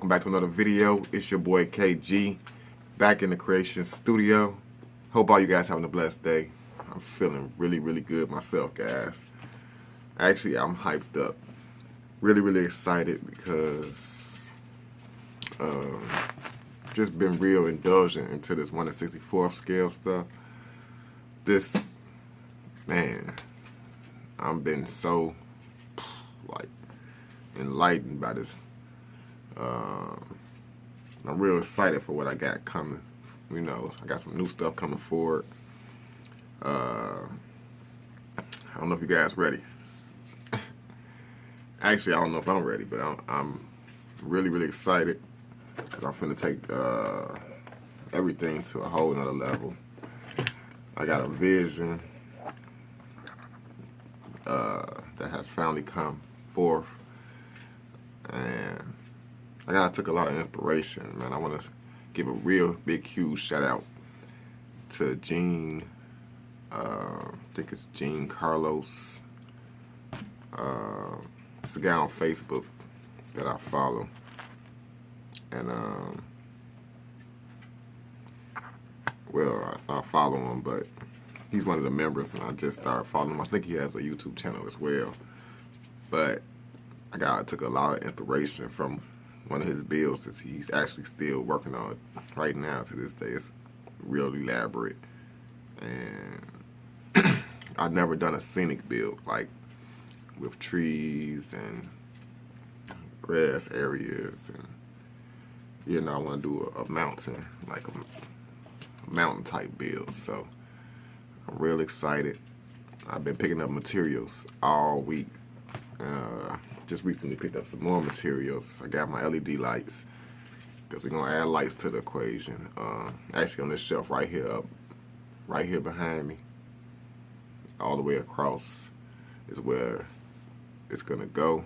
welcome back to another video. It's your boy KG, back in the creation studio. Hope all you guys having a blessed day. I'm feeling really good myself, guys. Actually, I'm hyped up. Really excited because just been real indulgent into this 1/64th scale stuff. This, man, I've been so like enlightened by this. I'm real excited for what I got coming. You know, I got some new stuff coming forward. I don't know if you guys ready. Actually, I don't know if I'm ready, but I'm really excited because I'm finna take everything to a whole nother level. I got a vision that has finally come forth, and I took a lot of inspiration, man. I want to give a real big, huge shout out to Gene. I think it's Gene Carlos. It's a guy on Facebook that I follow, and well, I follow him, but he's one of the members, and I just started following him. I think he has a YouTube channel as well, but I took a lot of inspiration from one of his builds that he's actually still working on right now to this day. It's real elaborate, and I've never done a scenic build like with trees and grass areas, and you know, I want to do a mountain, like a mountain type build. So I'm real excited. I've been picking up materials all week. Just recently picked up some more materials. I got my LED lights because we're gonna add lights to the equation. Actually, on this shelf right here behind me, all the way across is where it's gonna go.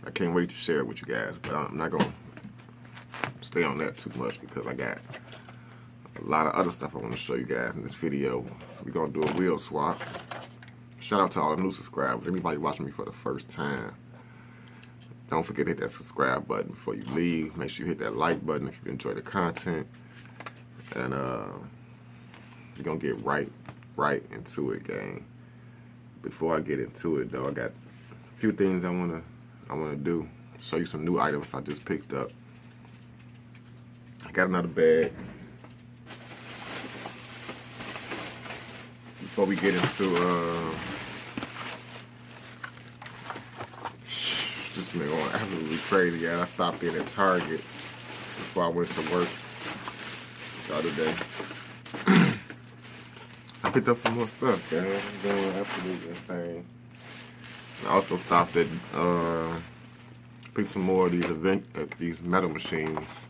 I can't wait to share it with you guys, but I'm not gonna stay on that too much because I got a lot of other stuff I want to show you guys in this video. We're gonna do a wheel swap. Shout out to all the new subscribers. Anybody watching me for the first time, don't forget to hit that subscribe button before you leave. Make sure you hit that like button if you enjoy the content. And we're gonna get right into it, gang. Before I get into it though, I got a few things I wanna do. Show you some new items I just picked up. I got another bag. Before we get into just been going absolutely crazy, guys. I stopped in at Target before I went to work the other day. I picked up some more stuff, guys. I'm going absolutely insane. I also stopped at picked some more of these metal machines.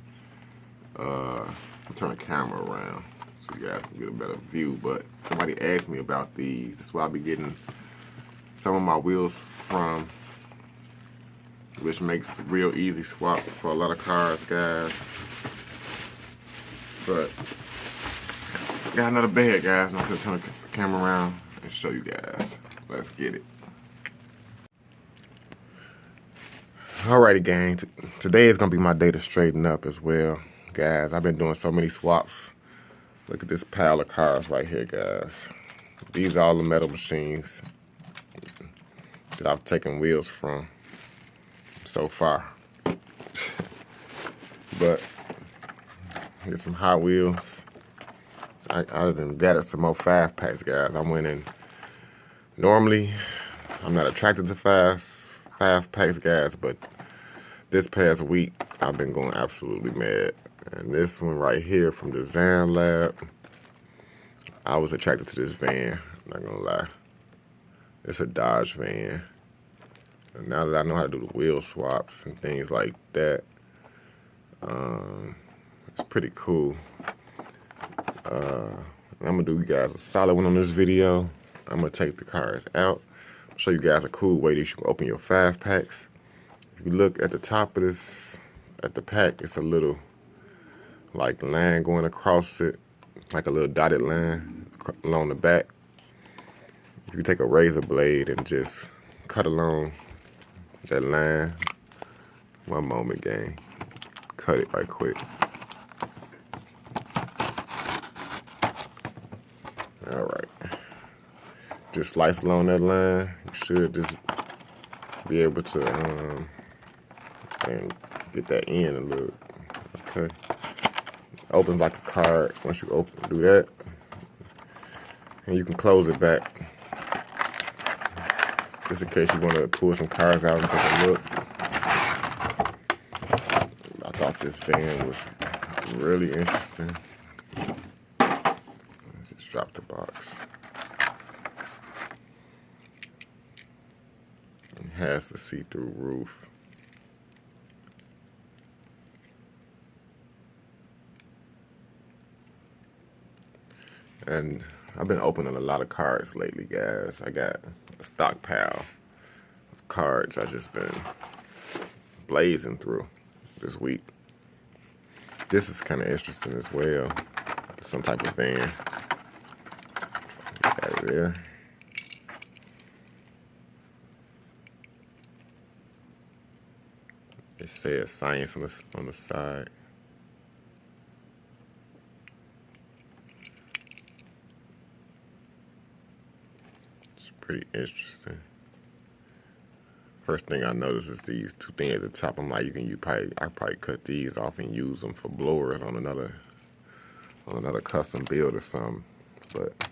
I'll turn the camera around so you guys can get a better view. But somebody asked me about these. That's why I'll be getting some of my wheels from, which makes real easy swap for a lot of cars, guys. But I got another bag, guys, and I'm gonna turn the camera around and show you guys. Let's get it. Alrighty, gang. Today is gonna be my day to straighten up as well, guys. I've been doing so many swaps. Look at this pile of cars right here, guys. These are all the metal machines that I've taken wheels from so far. But get some Hot Wheels. I done gathered some more 5-packs, guys. I went in. Normally, I'm not attracted to 5-packs, guys, but this past week, I've been going absolutely mad. And this one right here from Design Lab, I was attracted to this van, I'm not gonna lie. It's a Dodge van. And now that I know how to do the wheel swaps and things like that, it's pretty cool. I'm gonna do you guys a solid one on this video. I'm gonna take the cars out, show you guys a cool way that you can open your 5-packs. If you look at the top of this, at the pack, it's a little like line going across it, like a little dotted line along the back. You take a razor blade and just cut along That line. One moment, gang. Cut it right quick. Alright. Just slice along that line. You should just be able to and get that in a little. Okay. Opens like a card. Once you do that, and you can close it back. Just in case you want to pull some cards out and take a look. I thought this van was really interesting. Let's just drop the box. It has the see-through roof. And I've been opening a lot of cards lately, guys. I got a stockpile of cards I just been blazing through this week. This is kind of interesting as well. Some type of van. Got it there. It says science on the side. Pretty interesting. First thing I noticed is these two things at the top. I'm like, I probably cut these off and use them for blowers on another custom build or something. But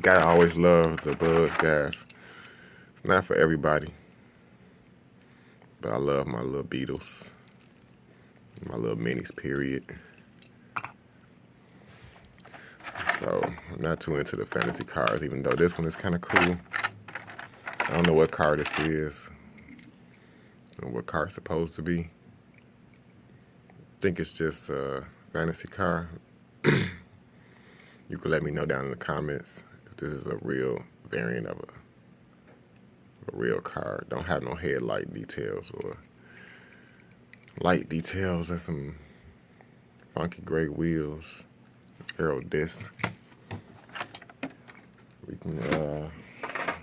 gotta always love the Buzz, guys. It's not for everybody, but I love my little Beetles, my little minis. Period. So I'm not too into the fantasy cards, even though this one is kind of cool. I don't know what card this is, or what card it's supposed to be. I think it's just a fantasy card. You can let me know down in the comments if this is a real variant of a real card. Don't have no headlight details or light details and some funky gray wheels. Aero disc. We can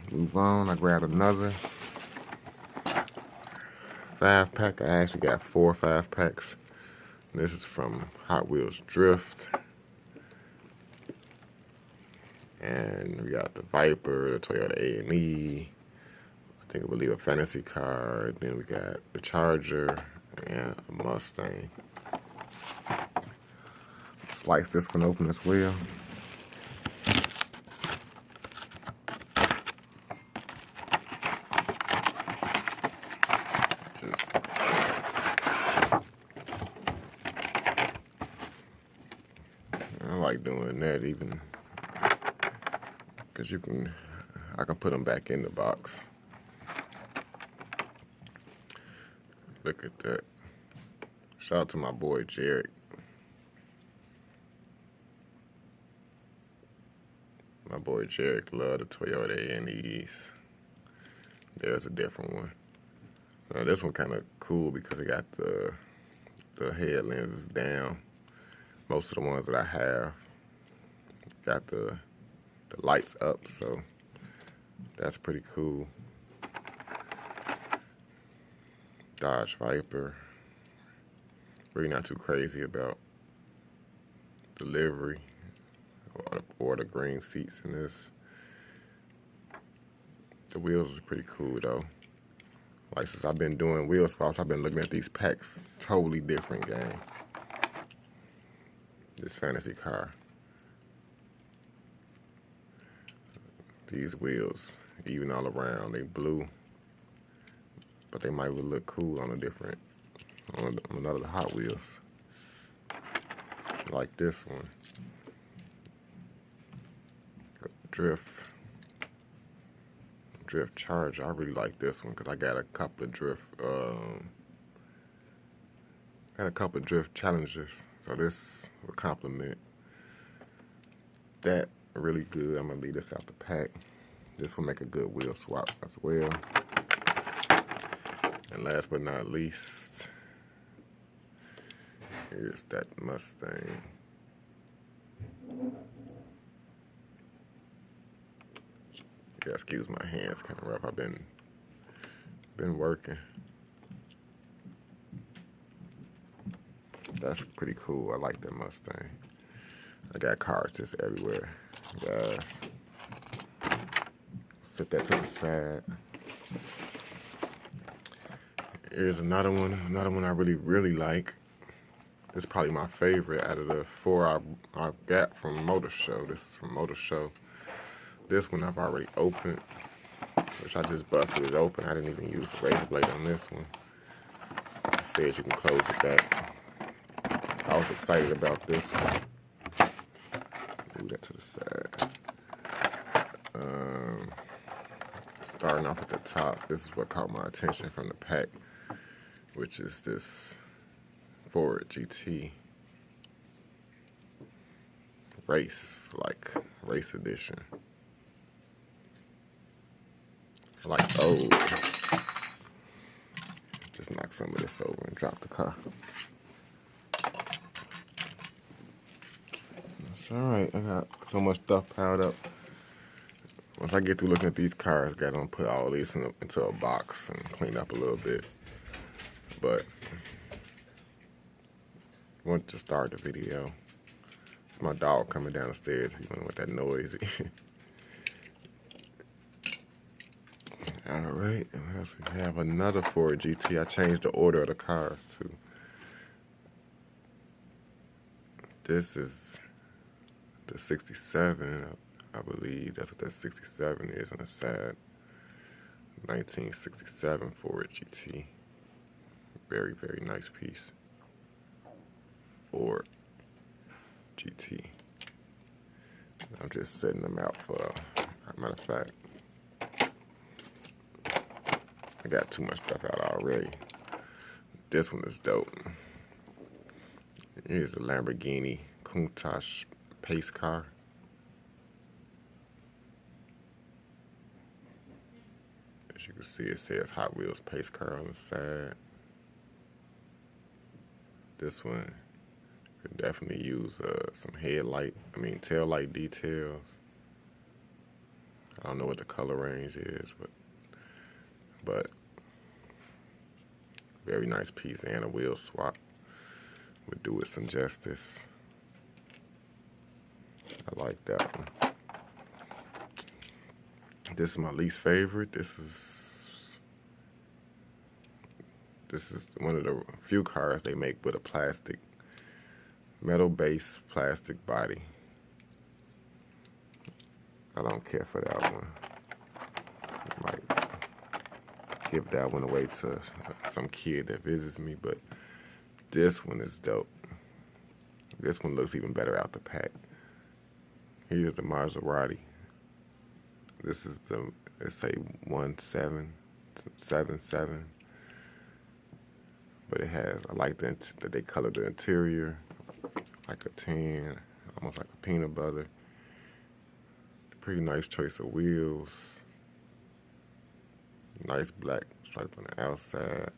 move on. I grabbed another 5-pack. I actually got 4 5-packs. This is from Hot Wheels Drift. And we got the Viper, the Toyota A&E. I think I believe a fantasy car. Then we got the Charger and a Mustang. Slice this one open as well. I like doing that even because I can put them back in the box. Look at that. Shout out to my boy Jared. My boy Jared loved the Toyota A&Es. There's a different one. This one kind of cool because it got the head lenses down. Most of the ones that I have got the lights up, so that's pretty cool. Dodge Viper. Really not too crazy about delivery or the green seats in this. The wheels are pretty cool though. Like since I've been doing wheel swaps, I've been looking at these packs. Totally different game. This fantasy car. These wheels, even all around, they blue. But they might look cool on another Hot Wheels. Like this one. Drift Charger. I really like this one because I got a couple of drift Challengers, so this will complement that really good. I'm gonna leave this out the pack. This will make a good wheel swap as well. And last but not least, here's that Mustang. Yeah, excuse my hands, kind of rough. I've been been working. That's pretty cool. I like that Mustang. I got cars just everywhere, guys. Set that to the side. Here's another one I really like. It's probably my favorite out of the four I got from Motor Show. This is from Motor Show. This one I've already opened, which I just busted it open. I didn't even use the razor blade on this one. It says you can close it back. I was excited about this one. Move that to the side. Starting off at the top, this is what caught my attention from the pack, which is this Ford GT race edition. Like those. Just knock some of this over and drop the car. It's alright, I got so much stuff piled up. Once I get through looking at these cars, I gotta put all these into a box and clean up a little bit. But I want to start the video. My dog coming down the stairs. You know what that noise is. Alright, what else we have? Another Ford GT. I changed the order of the cars too. This is the 67, I believe. That's what that 67 is on the side. 1967 Ford GT. Very, very nice piece. Ford GT. I'm just setting them out for, matter of fact, I got too much stuff out already. This one is dope. Here's a Lamborghini Countach pace car. As you can see, it says Hot Wheels pace car on the side. This one could definitely use some tail light details. I don't know what the color range is, but very nice piece, and a wheel swap would do it some justice. I like that one. This is my least favorite. This is one of the few cars they make with a metal base plastic body. I don't care for that one. I might give that one away to some kid that visits me, but this one is dope. This one looks even better out the pack. Here's the Maserati. This is it's a 1777, but it has, I like that they colored the interior like a tan, almost like a peanut butter. Pretty nice choice of wheels. Nice black stripe on the outside.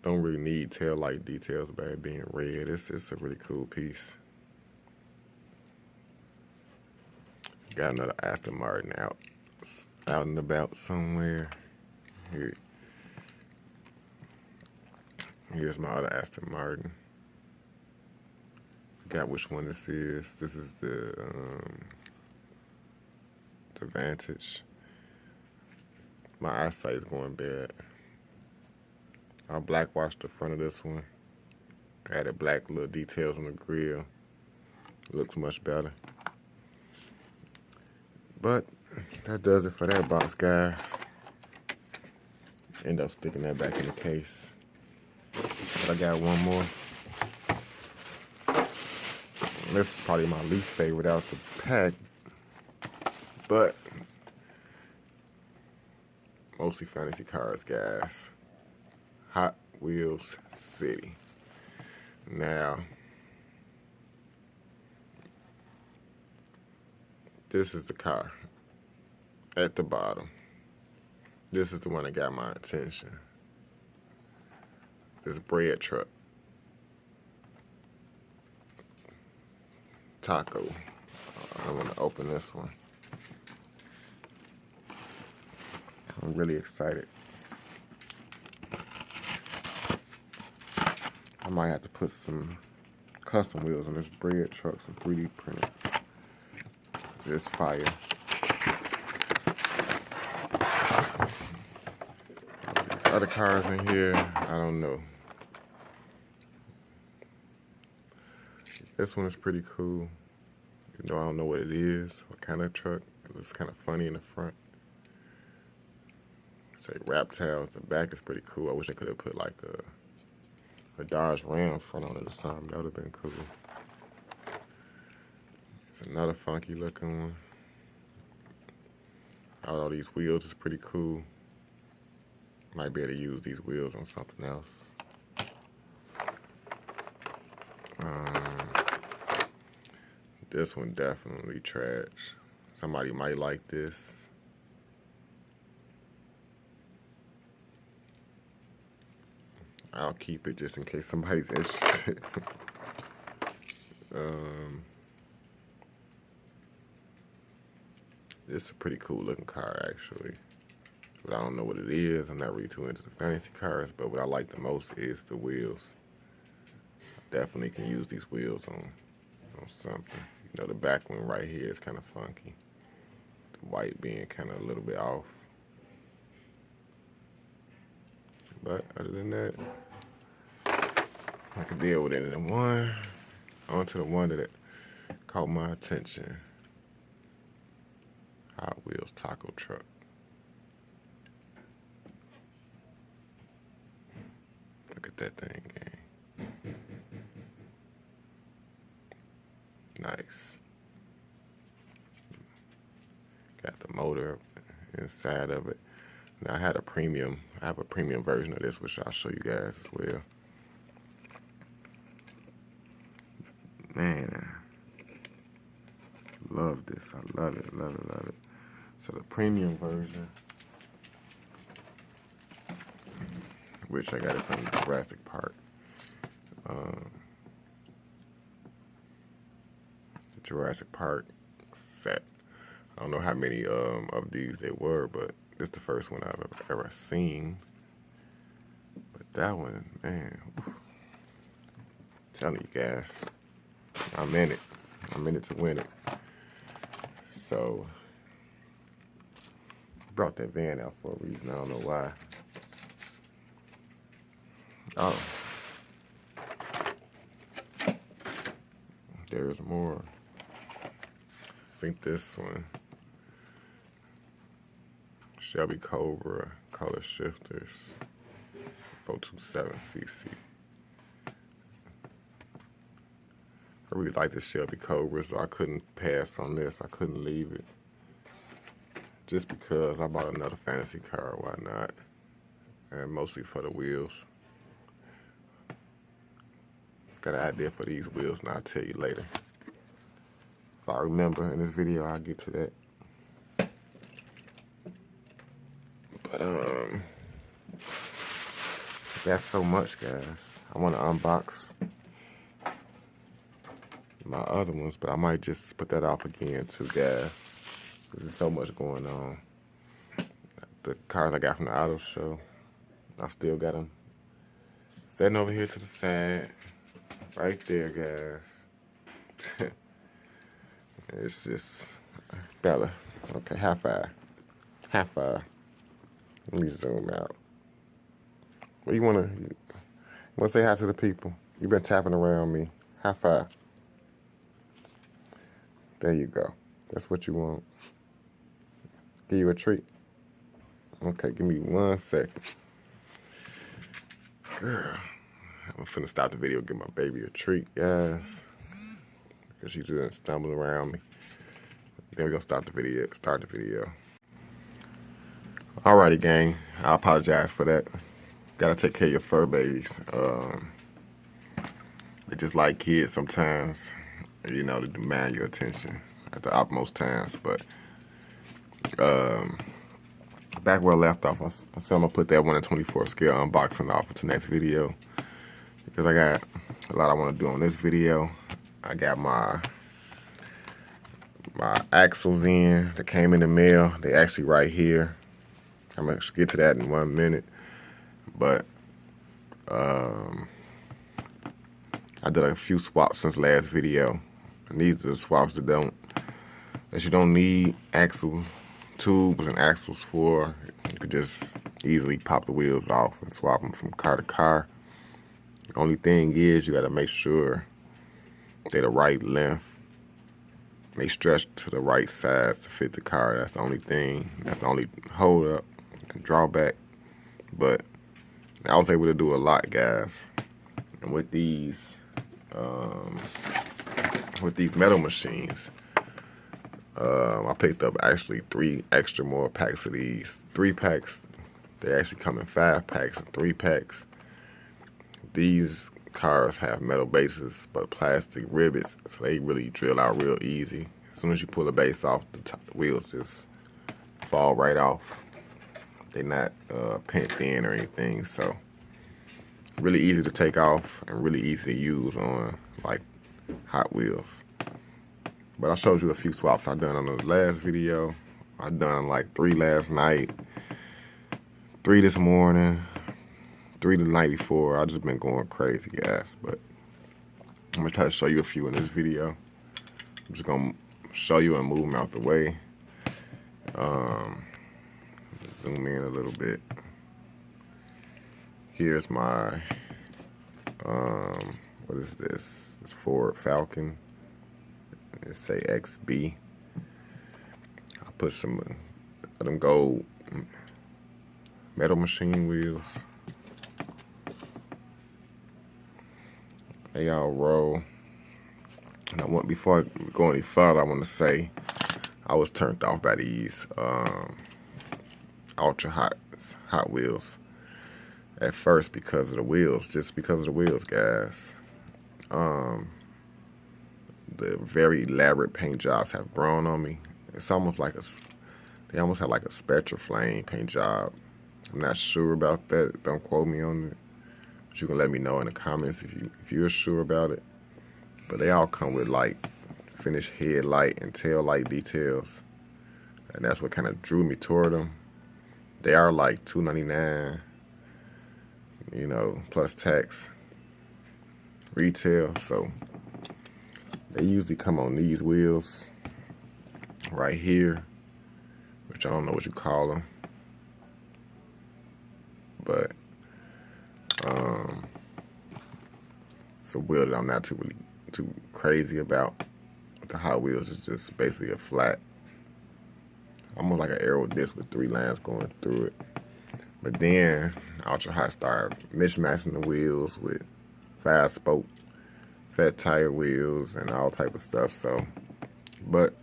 Don't really need tail light details about it being red. It's a really cool piece. Got another Aston Martin out and about somewhere. Here's my other Aston Martin. Forgot which one this is. This is the Vantage. My eyesight is going bad. I black washed the front of this one. Added black little details on the grill. Looks much better. But that does it for that box, guys. End up sticking that back in the case. But I got one more. This is probably my least favorite out the pack. But mostly fantasy cars, guys. Hot Wheels City. Now, this is the car at the bottom. This is the one that got my attention. This bread truck. Taco. I'm gonna open this one. I'm really excited. I might have to put some custom wheels on this bread truck, some 3D prints. It's fire. These other cars in here, I don't know. This one is pretty cool. Even though I don't know what it is, what kind of truck. It looks kind of funny in the front. It's like wrap tails. The back is pretty cool. I wish I could have put like a Dodge Ram front on it or something. That would have been cool. It's another funky looking one. All these wheels is pretty cool. Might be able to use these wheels on something else. This one definitely trash. Somebody might like this. I'll keep it just in case somebody's interested. This is a pretty cool looking car actually. But I don't know what it is. I'm not really too into the fancy cars, but what I like the most is the wheels. I definitely can use these wheels on something. You know, the back one right here is kind of funky. The white being kind of a little bit off. But other than that, I can deal with it. And on to the one that caught my attention. Hot Wheels taco truck. Look at that thing, gang. Nice. Got the motor inside of it. Now I have a premium version of this, which I'll show you guys as well. Man, I love this. I love it, love it, love it. So the premium version, which I got it from Jurassic Park. The Jurassic Park set. I don't know how many of these there were, but this is the first one I've ever seen. But that one, man, oof. I'm telling you guys, I'm in it. I'm in it to win it. So, brought that van out for a reason. I don't know why. Oh. There's more. I think this one. Shelby Cobra color shifters. 427cc. I really like the Shelby Cobra, so I couldn't pass on this. I couldn't leave it. Just because I bought another fantasy car, why not? And mostly for the wheels. Got an idea for these wheels, and I'll tell you later. If I remember in this video, I'll get to that. But, that's so much, guys. I want to unbox my other ones, but I might just put that off again too, guys. There's so much going on. The cars I got from the auto show, I still got them sitting over here to the side. Right there, guys. It's just, Bella. Okay, high five. High five. Let me zoom out. What you wanna say hi to the people? You've been tapping around me. High five. There you go. That's what you want. Give you a treat. Okay, give me 1 second. Girl, I'm finna stop the video, give my baby a treat, guys. Because she's just stumbling around me. Then we're gonna start the video. Alrighty, gang. I apologize for that. Gotta take care of your fur babies. They just like kids sometimes. You know, to demand your attention at the utmost times. But back where I left off, I said I'm gonna put that 1 in 24 scale unboxing off into next video because I got a lot I want to do on this video. I got my axles in that came in the mail. They actually right here. I'm going to get to that in 1 minute. But I did a few swaps since last video. And these are the swaps that you don't need axle tubes and axles for. You could just easily pop the wheels off and swap them from car to car. The only thing is you got to make sure they're the right length. They stretch to the right size to fit the car. That's the only thing. That's the only hold up and drawback. But I was able to do a lot, guys. And with these metal machines, I picked up actually 3 extra more packs of these. 3 packs. They actually come in 5 packs and 3 packs. These cars have metal bases but plastic rivets, so they really drill out real easy. As soon as you pull the base off, the wheels just fall right off. They're not pent in or anything, so really easy to take off and really easy to use on like Hot Wheels. But I showed you a few swaps I done on the last video. I done like 3 last night, 3 this morning, 3 the night before. I just been going crazy, guys. But I'm gonna try to show you a few in this video. I'm just gonna show you and move them out the way. Zoom in a little bit. Here's my what is this? It's Ford Falcon. It say XB. I put some of them gold metal machine wheels. They all roll. And before I go any further, I want to say I was turned off by these ultra Hot Wheels at first because of the wheels, just because of the wheels, guys. The very elaborate paint jobs have grown on me. It's almost like they almost have like a Spectra Flame paint job. I'm not sure about that. Don't quote me on it. But you can let me know in the comments if you're sure about it. But they all come with like finished headlight and tail light details, and that's what kind of drew me toward them. They are like $2.99, you know, plus tax retail. So they usually come on these wheels right here, which I don't know what you call them, but it's a wheel that I'm not too crazy about. The Hot Wheels is just basically a flat, almost like an aero disc with 3 lines going through it. But then Ultra Hot started mismatching the wheels with 5-spoke fat tire wheels and all type of stuff. So, but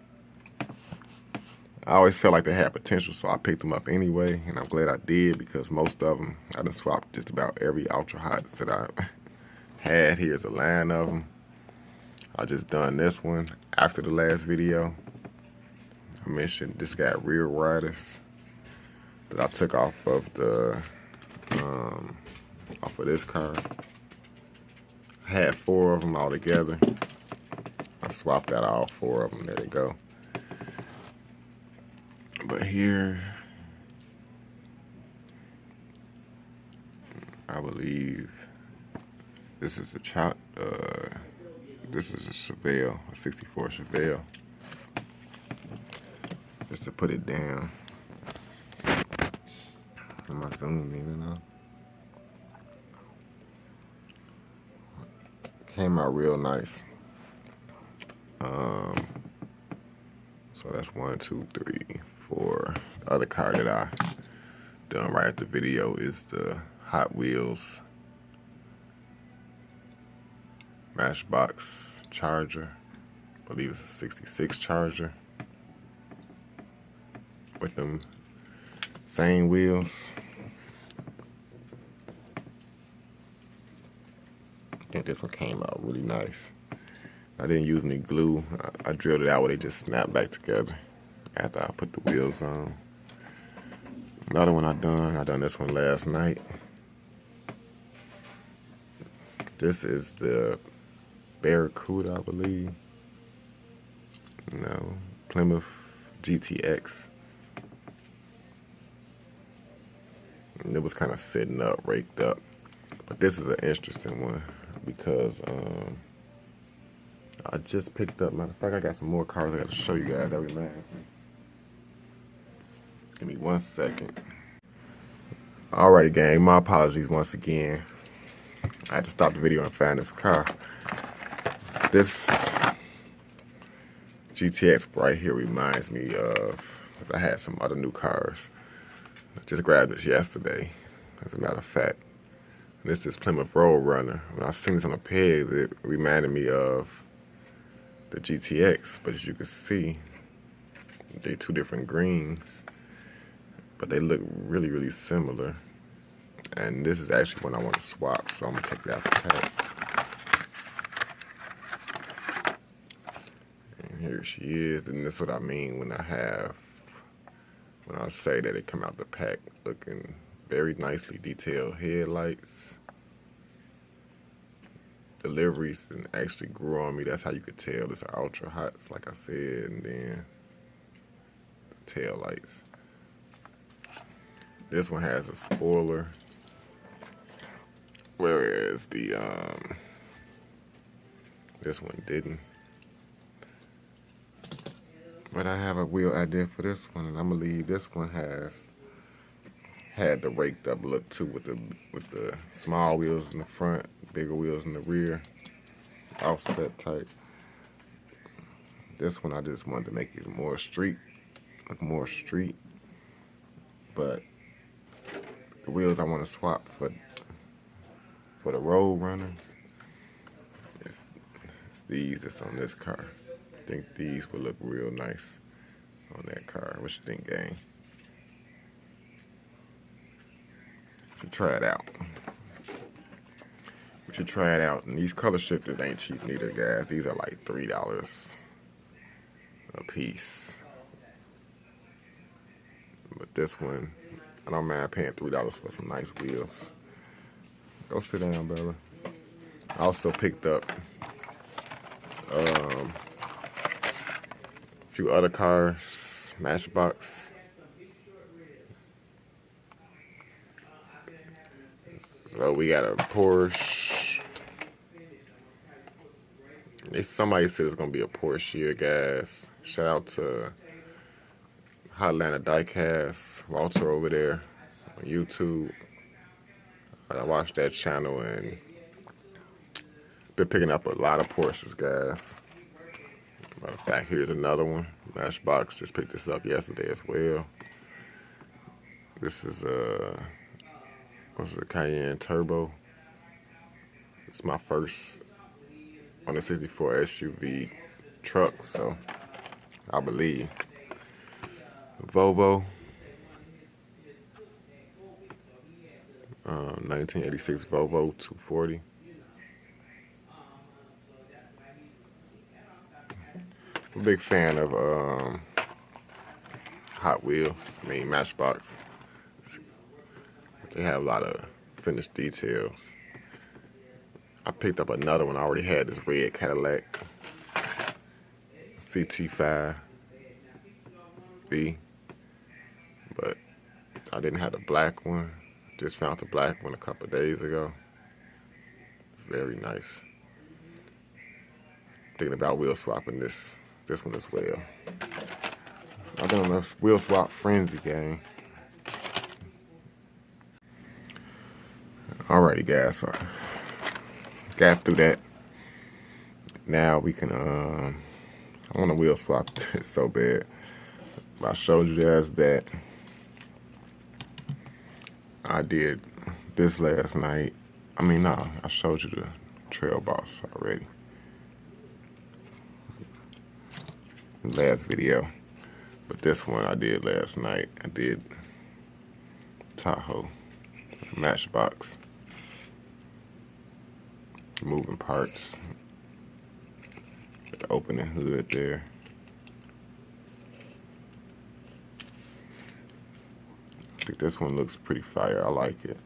I always felt like they had potential, so I picked them up anyway, and I'm glad I did because most of them, I done swapped just about every Ultra Hots that I had. Here's a line of them. I just done this one after the last video. I mentioned this got rear riders that I took off of this car. I had 4 of them all together. I swapped out all 4 of them. There they go. But here, I believe this is a Chevelle, a 64 Chevelle. Just to put it down. Am I zooming in enough? Came out real nice. So that's 1, 2, 3, 4. The other car that I done right after the video is the Hot Wheels Matchbox Charger. I believe it's a 66 Charger with them same wheels. I think this one came out really nice. I didn't use any glue. I drilled it out where they just snapped back together after I put the wheels on. Another one I done this one last night. This is the Barracuda, I believe. No, Plymouth GTX. And it was kind of sitting up, raked up. But this is an interesting one because I just picked up, matter of fact, I got some more cars I got to show you guys. That reminds me. Give me 1 second. Alrighty, gang, my apologies once again. I had to stop the video and find this car. This GTX right here reminds me of, I had some other new cars. I just grabbed this yesterday, as a matter of fact. This is Plymouth Road Runner. When I seen this on the pegs, it reminded me of the GTX, but as you can see, they're two different greens, but they look really, really similar. And this is actually one I want to swap, so I'm gonna take that pack. And here she is, and this is what I mean when I say that it come out the pack looking very nicely detailed headlights. Deliveries and actually grew on me. That's how you could tell it's ultra hots, like I said, and then the tail lights. This one has a spoiler, whereas the this one didn't. But I have a wheel idea for this one, and I'm gonna leave this one had the raked up look too, with the small wheels in the front, bigger wheels in the rear, offset type. This one I just wanted to make it more street, look more street. But the wheels I want to swap for the Road Runner, it's these that's on this car. I think these would look real nice on that car. What you think, gang? Should try it out. We should try it out. And these color shifters ain't cheap neither, guys. These are like $3 a piece. But this one, I don't mind paying $3 for some nice wheels. Go sit down, Bella. I also picked up a few other cars, Matchbox. So we got a Porsche. Somebody said it's gonna be a Porsche here, guys. Shout out to Hotlanta Diecast, Walter over there on YouTube. I watched that channel and been picking up a lot of Porsches, guys. Matter of fact, here's another one. Matchbox just picked this up yesterday as well. This is what's it, Cayenne Turbo. It's my first on the 64 SUV truck, so I believe. Volvo, 1986 Volvo 240. I'm a big fan of Hot Wheels, Matchbox. They have a lot of finished details. I picked up another one. I already had this red Cadillac CT5B, but I didn't have the black one. Just found the black one a couple of days ago. Very nice. Thinking about wheel swapping this one as well. I've been on a wheel swap frenzy, gang. Alrighty, guys, so got through that. Now we can, I want to wheel swap this so bad. I showed you guys that I did this last night. I mean, no, I showed you the Trail Boss already. Last video. But this one I did last night. I did Tahoe, Matchbox. Moving parts. The opening hood there. I think this one looks pretty fire. I like it.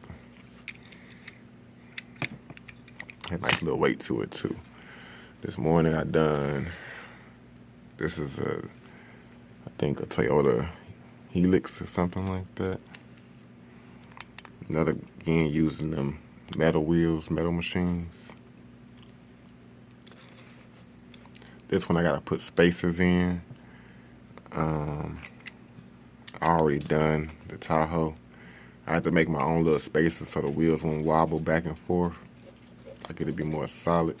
Had a nice little weight to it too. This morning I done, this is I think a Toyota Helix or something like that. Another, again, using them metal wheels, metal machines. This one I gotta put spacers in. I already done the Tahoe. I had to make my own little spacers so the wheels won't wobble back and forth. Like it'll be more solid.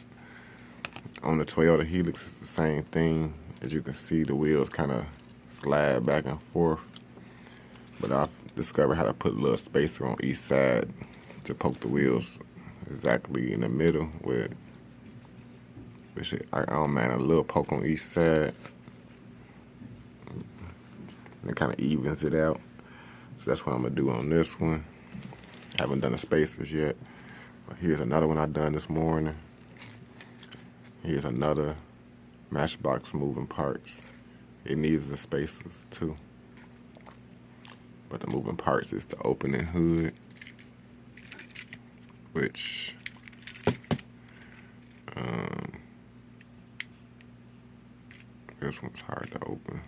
On the Toyota Helix, it's the same thing. As you can see, the wheels kind of slide back and forth. But I discovered how to put a little spacer on each side to poke the wheels exactly in the middle with I don't mind a little poke on each side. And it kind of evens it out. So that's what I'm gonna do on this one. Haven't done the spacers yet. But here's another one I done this morning. Here's another Matchbox moving parts. It needs the spacers too. But the moving parts is the opening hood, which this one's hard to open.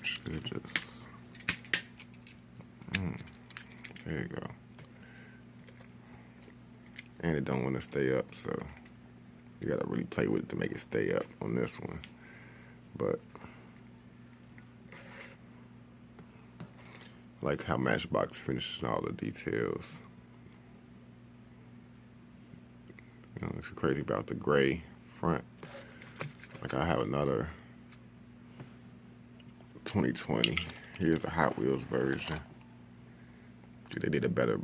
Should just there you go. And it don't want to stay up, so you gotta really play with it to make it stay up on this one. But I like how Matchbox finishes all the details. You know, it's crazy about the gray front. Like I have another 2020. Here's the Hot Wheels version. They did a better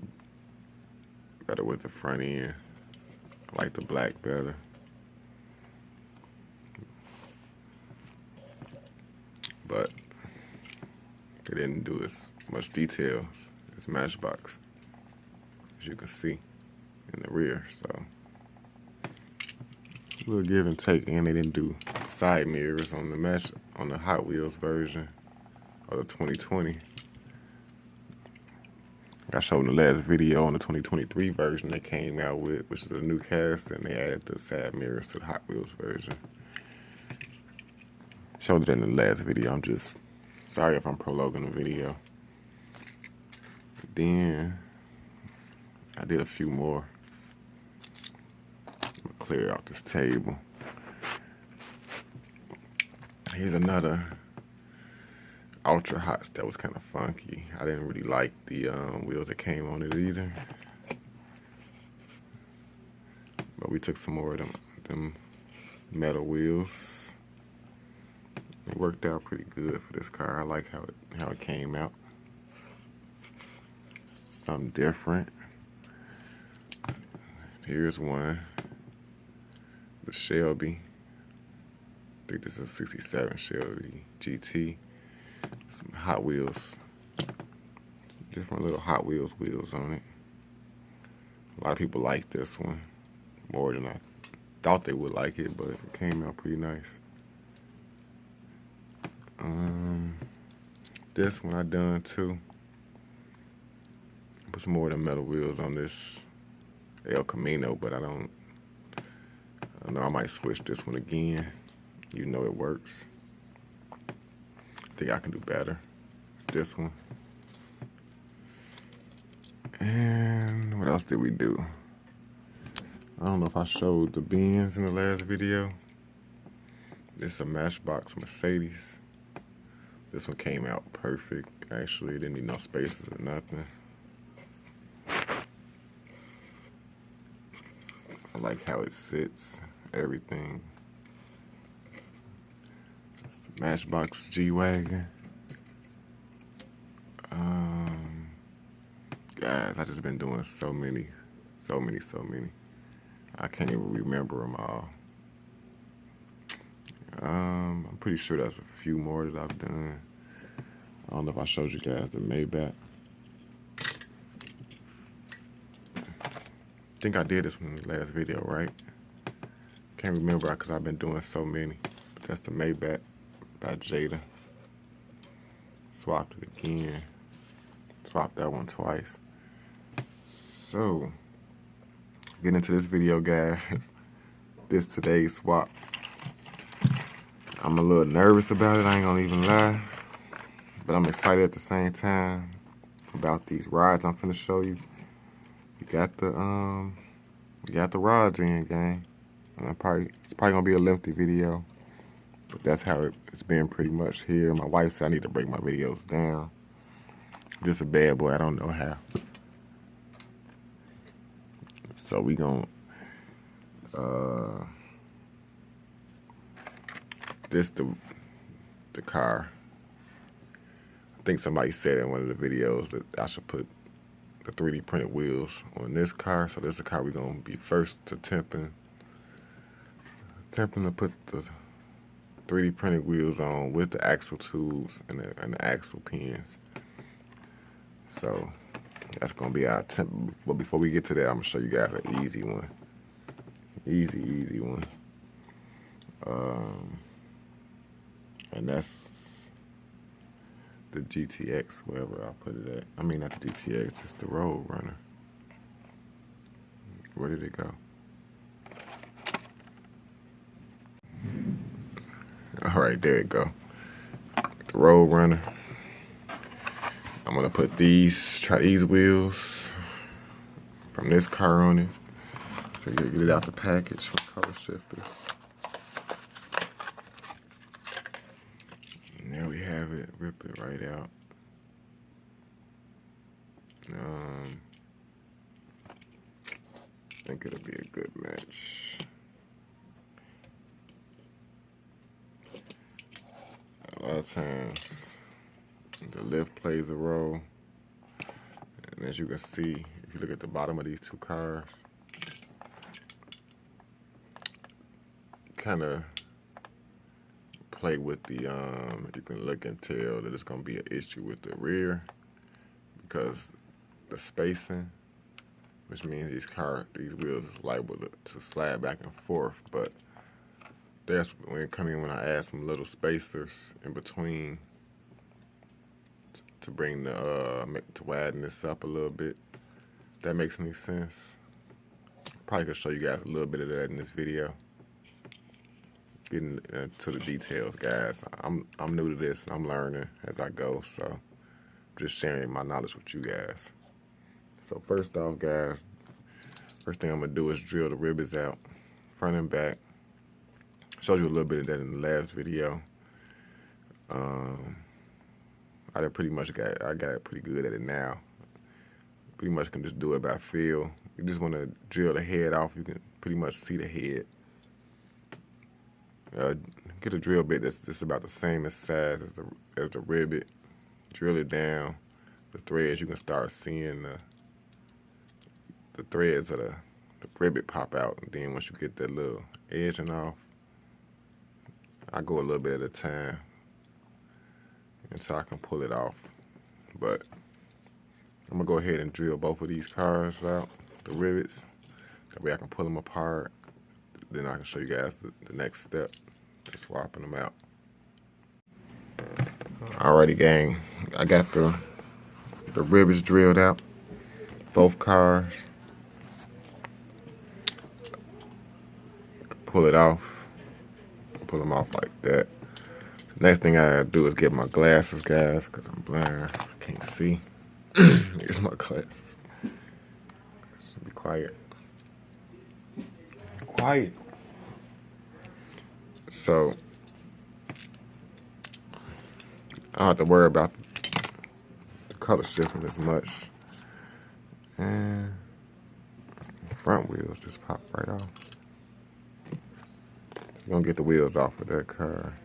with the front end. I like the black better. But they didn't do as much details as Matchbox, as you can see in the rear. So a little give and take, and they didn't do side mirrors on the Hot Wheels version of the 2020. I showed in the last video on the 2023 version they came out with, which is a new cast, and they added the side mirrors to the Hot Wheels version. Showed it in the last video. I'm just sorry if I'm prologuing the video. Then I did a few more. I'm gonna clear out this table. Here's another Ultra Hots that was kind of funky. I didn't really like the wheels that came on it either. But we took some more of them metal wheels. It worked out pretty good for this car. I like how it came out. Something different. Here's one. The Shelby. I think this is a 67 Shelby GT. Some Hot Wheels. Some different little Hot Wheels wheels on it. A lot of people like this one more than I thought they would like it, but it came out pretty nice. This one I done too. Put some more of the metal wheels on this El Camino, but I don't know, I might switch this one again. You know it works. I think I can do better. This one. And what else did we do? I don't know if I showed the Benz in the last video. This is a Matchbox Mercedes. This one came out perfect. Actually, it didn't need no spaces or nothing. I like how it sits, everything. It's the Matchbox G-Wagon. Guys, I just been doing so many. I can't even remember them all. I'm pretty sure that's a few more that I've done. I don't know if I showed you guys the Maybach. I think I did this one in the last video, right? Can't remember because I've been doing so many. But that's the Maybach by Jada. Swapped it again. Swapped that one twice. So, getting into this video, guys. This today's swap. I'm a little nervous about it, I ain't gonna even lie. But I'm excited at the same time. about these rods I'm finna show you. We got the rods in, gang. And it's probably gonna be a lengthy video, but that's how it's been pretty much here. My wife said I need to break my videos down. Just a bad boy, I don't know how. So we gonna this the car. I think somebody said in one of the videos that I should put the 3D printed wheels on this car. So this is the car we're gonna be first to attempting to put the 3D printed wheels on with the axle tubes and the axle pins. So that's gonna be our attempt. But before we get to that, I'm gonna show you guys an easy one. Easy one. And that's the GTX, wherever I put it at. I mean, not the GTX, it's the Road Runner. Where did it go? All right, there it go. The Road Runner. I'm gonna put try these wheels from this car on it. So get it out the package from Color Shifters. And there we have it. Rip it right out. I think it'll be a good match. A lot of times, the lift plays a role. And as you can see, if you look at the bottom of these two cars, kind of play with the, you can look and tell that it's going to be an issue with the rear because the spacing, which means these wheels is liable to slide back and forth. But that's when I add some little spacers in between to bring to widen this up a little bit. If that makes any sense. Probably could show you guys a little bit of that in this video. Getting to the details, guys. I'm new to this. I'm learning as I go, so just sharing my knowledge with you guys. So first off, guys, first thing I'm gonna do is drill the rivets out, front and back. Showed you a little bit of that in the last video. I got it pretty good at it now. Pretty much can just do it by feel. You just want to drill the head off. You can pretty much see the head. Get a drill bit that's just about the same size as the rivet. Drill it down. The threads, you can start seeing the threads of the rivet pop out. And then once you get that little edging off, I go a little bit at a time until I can pull it off. But I'm gonna go ahead and drill both of these cars out, the rivets. That way I can pull them apart. Then I can show you guys the next step to swapping them out. Alrighty, gang. I got the rivets drilled out, both cars. Pull it off. Pull them off like that. Next thing I gotta do is get my glasses, guys, because I'm blind. I can't see. Here's my glasses. Should be quiet. Quiet. So I don't have to worry about the color shifting as much. And the front wheels just pop right off. We're gonna get the wheels off of that car.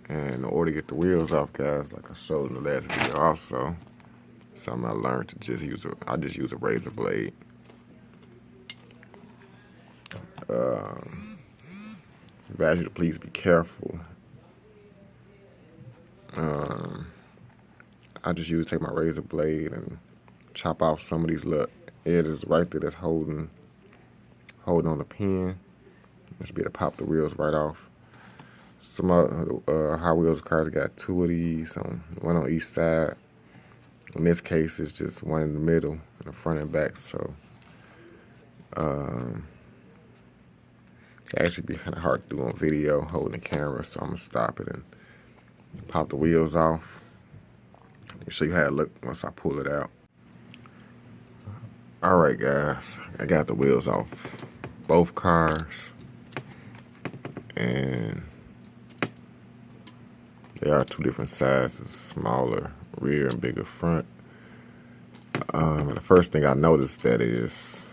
And in order to get the wheels off, guys, like I showed in the last video also, something I learned to just use a razor blade. I advise you to please be careful. I just usually take my razor blade and chop off some of these little edges right there that's holding on the pin. I should be able to pop the wheels right off. Some Hot Wheels cars got two of these, one on each side. In this case, it's just one in the middle, in the front and back. So it actually be kind of hard to do on video holding the camera. So I'm gonna stop it and Pop the wheels off. I'll show you how it look once I pull it out. Alright guys, I got the wheels off both cars, and they are two different sizes, smaller rear and bigger front. And the first thing I noticed that is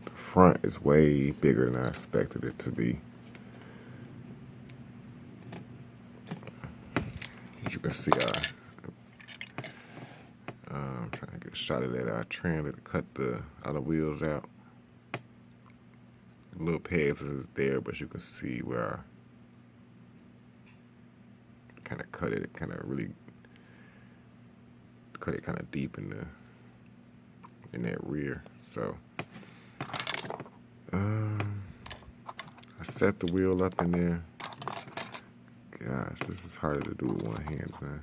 the front is way bigger than I expected it to be. As you can see, I'm trying to get a shot of that. I trimmed it to cut the other wheels out. The little pegs is there, but you can see where I kind of cut it. It kind of really cut it kind of deep in that rear. So I set the wheel up in there. Gosh, this is harder to do with one hand than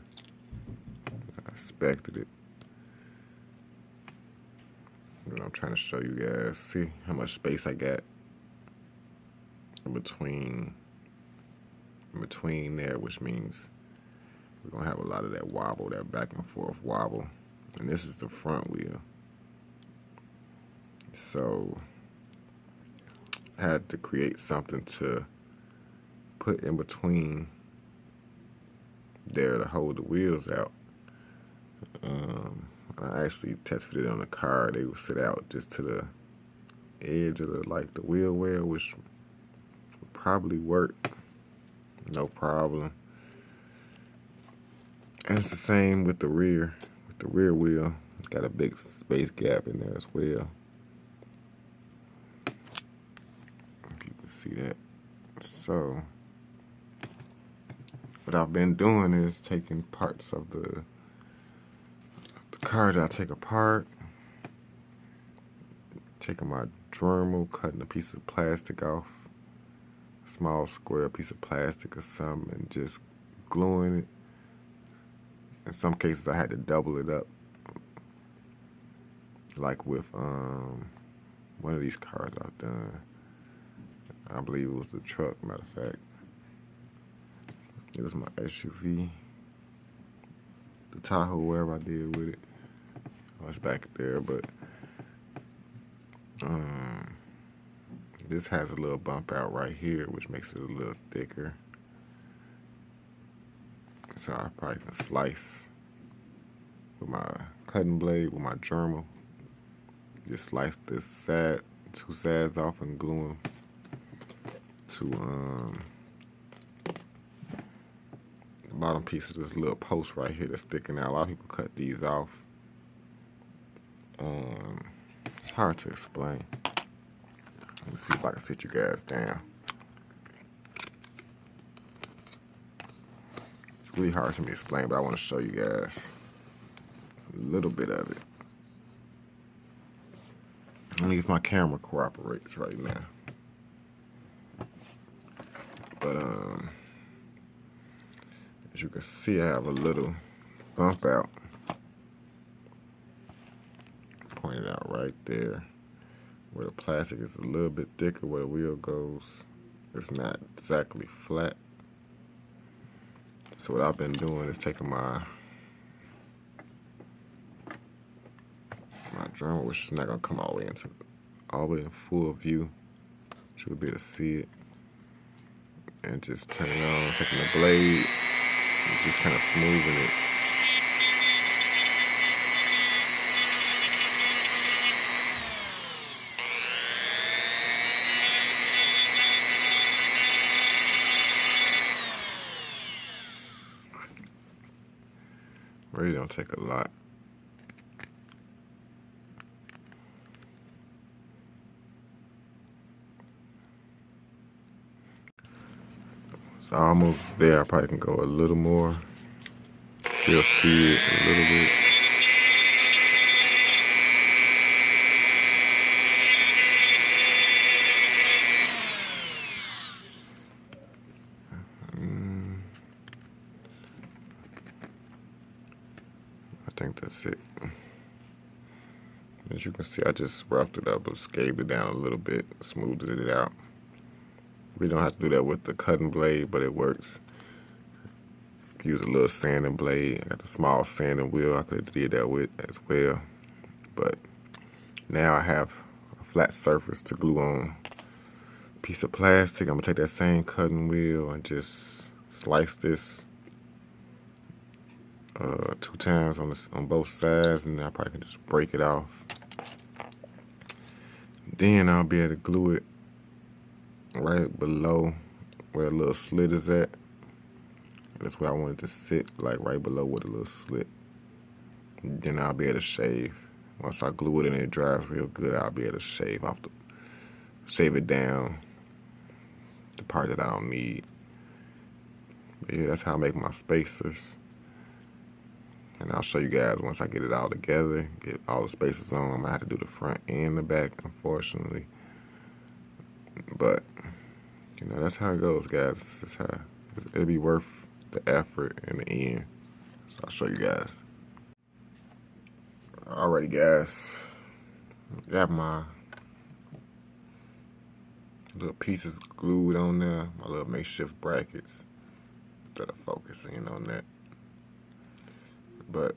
I expected it. But I'm trying to show you guys. See how much space I got in between there, which means we're gonna have a lot of that wobble, that back and forth wobble. And this is the front wheel. So I had to create something to put in between there to hold the wheels out. I actually tested it on the car. They would sit out just to the edge of the wheel well, which would probably work, no problem. And it's the same with the rear. With the rear wheel, it's got a big space gap in there as well. If you can see that. So what I've been doing is taking parts of the car that I take apart, taking my Dremel, cutting a piece of plastic off, a small square piece of plastic or something, and just gluing it. In some cases I had to double it up, like with one of these cars I've done. I believe it was the truck, matter of fact. It was my SUV, the Tahoe, wherever I did with it. Oh, it's back there, but this has a little bump out right here, which makes it a little thicker. So I probably can slice with my cutting blade, with my Dremel. Just slice this side, two sides off, and glue them to the bottom piece of this little post right here that's sticking out. A lot of people cut these off. It's hard to explain. Let me see if I can sit you guys down. It's really hard for me to explain, but I want to show you guys a little bit of it. Let me see if my camera cooperates right now. But as you can see, I have a little bump out pointed out right there, where the plastic is a little bit thicker, where the wheel goes. It's not exactly flat. So what I've been doing is taking my Dremel, which is not gonna come all the way in full view. You'll be able to see it. And just turning it on, taking the blade, and just kind of smoothing it. Really don't take a lot. It's almost there. I probably can go a little more. Still see it a little bit. I think that's it. As you can see, I just roughed it up, but scaled it down a little bit, smoothed it out. We don't have to do that with the cutting blade, but it works. use a little sanding blade. I got the small sanding wheel I could have did that with as well. But now I have a flat surface to glue on a piece of plastic. I'm gonna take that same cutting wheel and just slice this 2 times on both sides, and then I probably can just break it off. Then I'll be able to glue it right below where the little slit is at. That's where I want it to sit, like right below with a little slit. Then I'll be able to shave. Once I glue it and it dries real good, I'll be able to shave it down, the part that I don't need. But yeah, that's how I make my spacers. And I'll show you guys once I get it all together, get all the spacers on. I'm gonna have to do the front and the back, unfortunately. But you know, that's how it goes, guys. That's how it'll be worth the effort in the end. So I'll show you guys. Alrighty, guys. Got my little pieces glued on there, my little makeshift brackets. Instead of focusing on that. But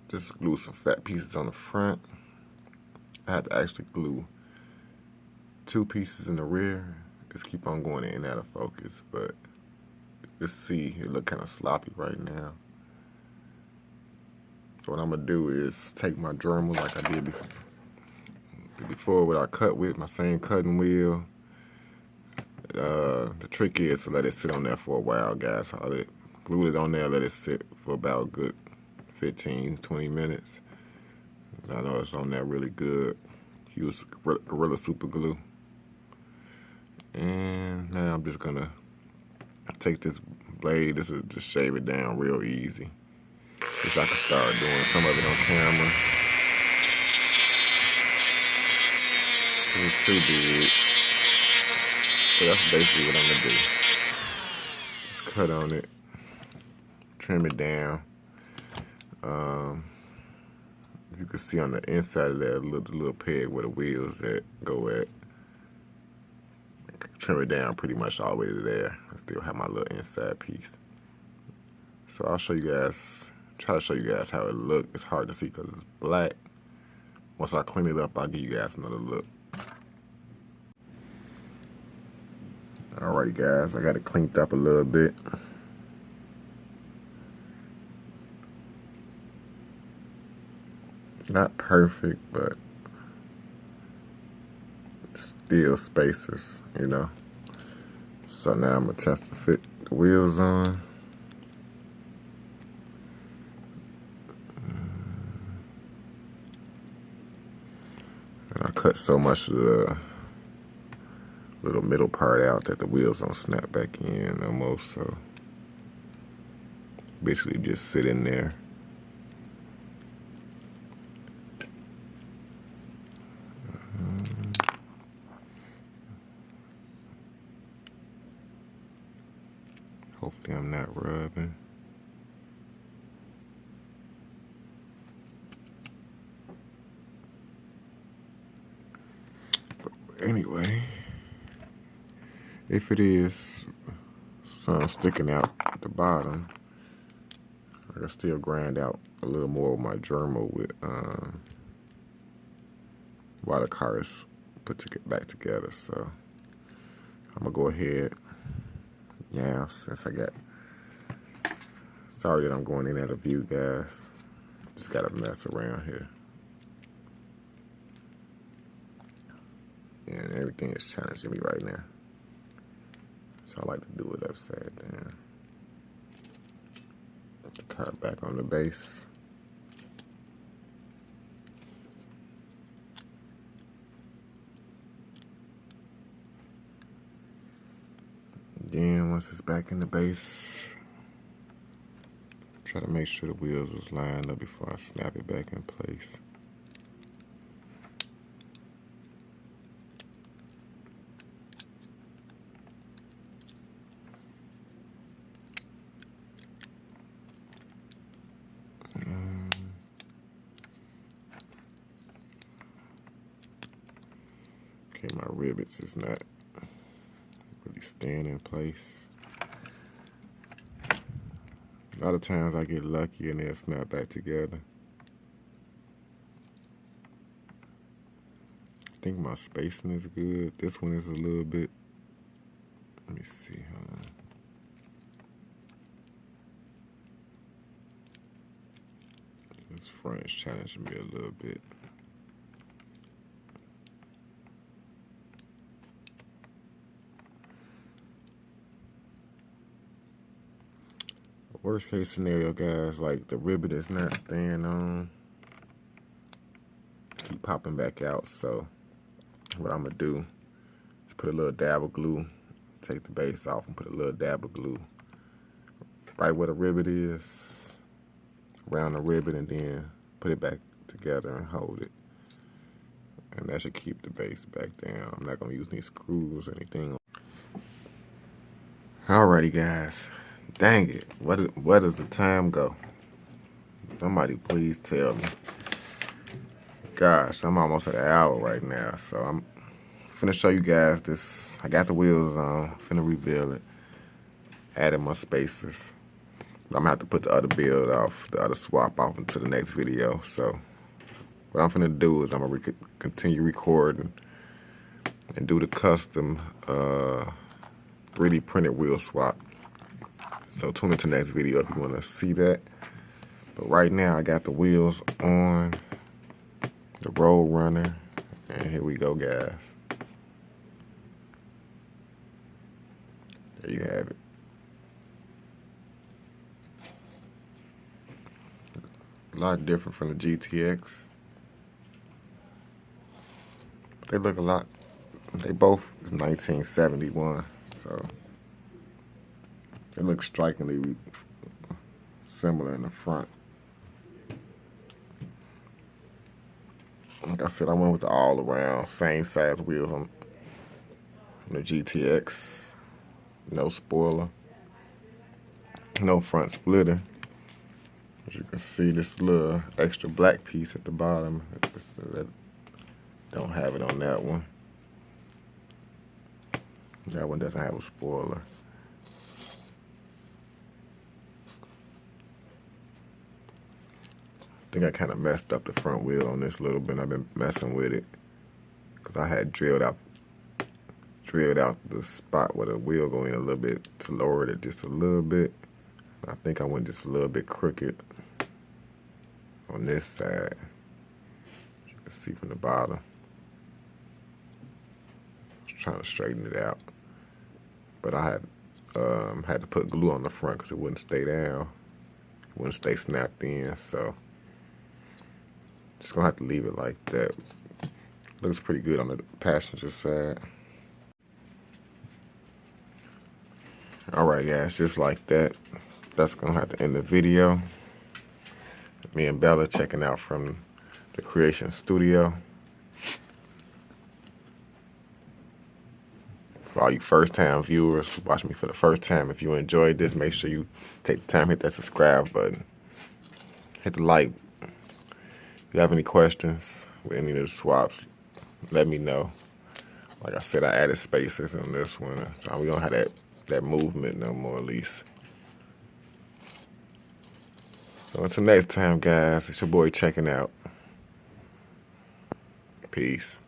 just glue some fat pieces on the front. I had to actually glue 2 pieces in the rear. Just keep on going in and out of focus, but just see it look kind of sloppy right now. So what I'm gonna do is take my Dremel like I did before, what I cut with my same cutting wheel. The trick is to let it sit on there for a while, guys. I glued it on there, let it sit for about a good 15-20 minutes. I know it's on there really good. Use Gorilla Super Glue. And now I'm just gonna take this blade, this is just shave it down real easy. Wish I could start doing some of it on camera. It's too big. So that's basically what I'm gonna do. Just cut on it, trim it down. You can see on the inside of that little peg where the wheels go at. Trim it down pretty much all the way to there. I still have my little inside piece. So I'll show you guys, try to show you guys how it looks. It's hard to see because it's black. Once I clean it up, I'll give you guys another look. Alrighty, guys, I got it cleaned up a little bit. Not perfect, but still spacers, you know. So now I'm gonna test to fit the wheels on. And I cut so much of the little middle part out that the wheels don't snap back in almost, so basically just sit in there. Hopefully I'm not rubbing. But anyway, if it is something sticking out at the bottom, I can still grind out a little more with my Dremel with while the car is put back together. So I'm gonna go ahead. Yeah, since I got, sorry that I'm going in out of view, guys. Just gotta mess around here. And everything is challenging me right now. So I like to do it upside down. Put the car back on the base. Then once it's back in the base, try to make sure the wheels is lined up before I snap it back in place. Okay, my rivets is not really staying in place. A lot of times I get lucky and they'll snap back together. I think my spacing is good. This one is a little bit, let me see, hold on. This front is challenging me a little bit. Worst case scenario, guys, like the ribbon is not staying on. Keep popping back out. So what I'm gonna do is put a little dab of glue, take the base off and put a little dab of glue right where the ribbon is, around the ribbon, and then put it back together and hold it. And that should keep the base back down. I'm not gonna use any screws or anything. Alrighty, guys. Dang it. Where does the time go? Somebody please tell me. Gosh, I'm almost at an hour right now. So I'm finna show you guys this. I got the wheels on. Finna rebuild it. Added my spacers. But I'm gonna have to put the other build off, the other swap off into the next video. So what I'm finna do is I'm gonna continue recording and do the custom 3D printed wheel swap. So tune into the next video if you want to see that. But right now I got the wheels on the Road Runner, and here we go, guys. There you have it. A lot different from the GTX. They look a lot. They both is 1971, so they look strikingly similar in the front. Like I said, I went with the all-around, same size wheels on the GTX. No spoiler. No front splitter. As you can see, this little extra black piece at the bottom. Don't have it on that one. That one doesn't have a spoiler. I think I kind of messed up the front wheel on this a little bit. I've been messing with it because I had drilled out the spot where the wheel go in a little bit to lower it just a little bit. I think I went just a little bit crooked on this side. You can see from the bottom. Just trying to straighten it out, but I had to put glue on the front because it wouldn't stay down. It wouldn't stay snapped in. So just gonna have to leave it like that. Looks pretty good on the passenger side. Alright, guys, just like that. That's gonna have to end the video. Me and Bella checking out from the Creation Studio. For all you first-time viewers watching me for the first time, if you enjoyed this, make sure you take the time, hit that subscribe button. Hit the like. If you have any questions with any of the swaps, let me know. Like I said, I added spacers on this one, so we don't have that movement no more, at least. So until next time, guys, it's your boy checking out. Peace.